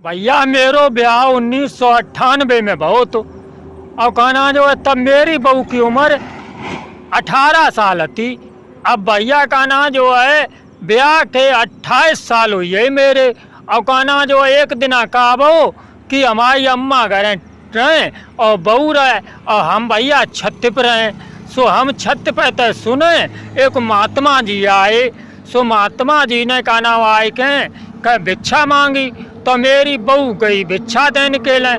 भैया मेरो ब्याह 1998 में भाव तो अब कहना जो है तब मेरी बहू की उम्र 18 साल थी। अब भैया का ना जो है ब्याह के 28 साल हुई है मेरे। अब कहना जो है एक दिन कहबो कि हमारी अम्मा घर रहें और बहू रहे और हम भैया छत पर रहें। सो हम छत पर तो सुने एक महात्मा जी आए। सो महात्मा जी ने का नाम आए कह भिक्षा मांगी तो मेरी बहू गई भिक्षा देने के लिए।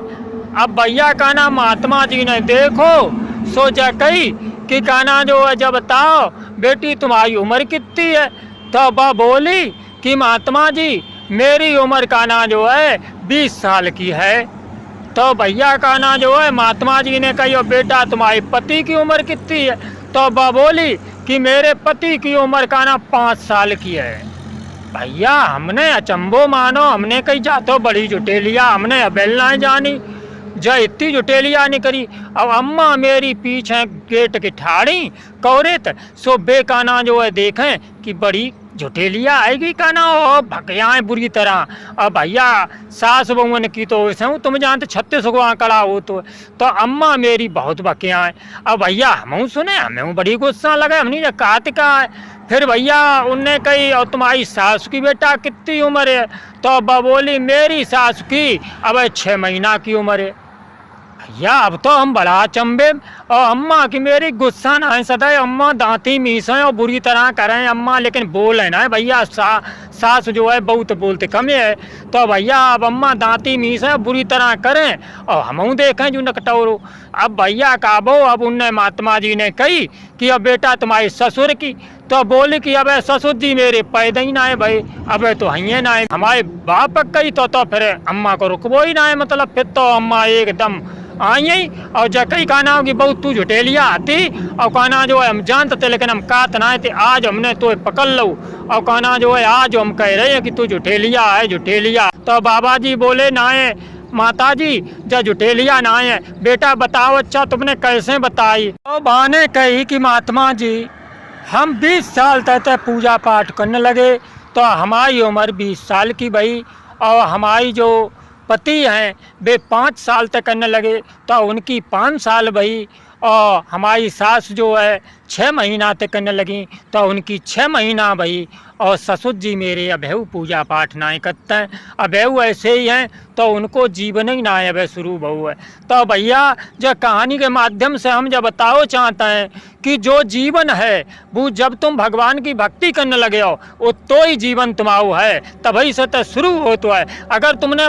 अब भैया का नाम महात्मा जी ने देखो सोचा कही कि कहना जो है जब बताओ बेटी तुम्हारी उम्र कितनी है। तो वह बोली कि महात्मा जी मेरी उम्र का ना जो है 20 साल की है। तो भैया का ना जो है महात्मा जी ने कही बेटा तुम्हारी पति की उम्र कितनी है। तो वह बोली कि मेरे पति की उम्र का ना 5 साल की है। भैया हमने अचंबो मानो, हमने कही जातो बड़ी जुटेलिया, हमने अबेल ना जानी जो इतनी जुटेलिया नहीं करी। अब अम्मा मेरी पीछे गेट की ठाड़ी कौरेत सो बेकाना जो है देखें कि बड़ी जुटेलिया आएगी का ना और भगयाएँ बुरी तरह। अब भैया सास बहुन की तो वैसे तुम जानते 36 को आंकड़ा हो तो अम्मा मेरी बहुत भकियाँ। अब भैया हम सुने हमें बड़ी गुस्सा लगा, हमने कहते का है। फिर भैया उनने कही और तुम्हारी सास की बेटा कितनी उम्र है। तो बोली मेरी सास की अब 6 महीना की उम्र है। भैया अब तो हम बड़ा चंबे और अम्मा की मेरी गुस्सा ना है सदा अम्मा दांती मीसें और बुरी तरह करें अम्मा, लेकिन बोले ना भैया सास जो है बहुत बोलते कम है। तो भैया अब अम्मा दांती मीसें बुरी तरह करें और हम देखें जो नकटोरो। अब भैया काबो अब उनने महात्मा जी ने कही कि अब बेटा तुम्हारे ससुर की। तो बोली कि अब ससुर जी मेरे पैदा ही ना है भाई, अब तो हइये ना है हमारे बाप कही। तो फिर अम्मा को रुकबो ही ना है, मतलब फिर तो अम्मा एकदम आई और जकई कहना हो कि बहुत तू जुटेलिया आती और कहना जो है हम जानते थे लेकिन हम कहते ना थे। आज हमने तो पकड़ लो और कहना जो है आज हम कह रहे हैं कि तू जुटेलिया है जुटेलिया। तो बाबा जी बोले ना है माता जी जब जुटेलिया ना है बेटा बताओ अच्छा तुमने कैसे बताई। तो बहाने कही कि महात्मा जी हम 20 साल तक पूजा पाठ करने लगे तो हमारी उम्र 20 साल की भई और हमारी जो पति हैं वे 5 साल तक करने लगे तो उनकी 5 साल भई और हमारी सास जो है 6 महीना तक करने लगी तो उनकी 6 महीना भई। और ससुर जी मेरे अभेव पूजा पाठ ना करते हैं, अभेव ऐसे ही हैं तो उनको जीवन ही ना है शुरू बहु है। तो भैया जो कहानी के माध्यम से हम जब बताओ चाहते हैं कि जो जीवन है वो जब तुम भगवान की भक्ति करने लगे हो वो तो ही जीवन तुम्हारा है, तभी से तो शुरू हो तो है। अगर तुमने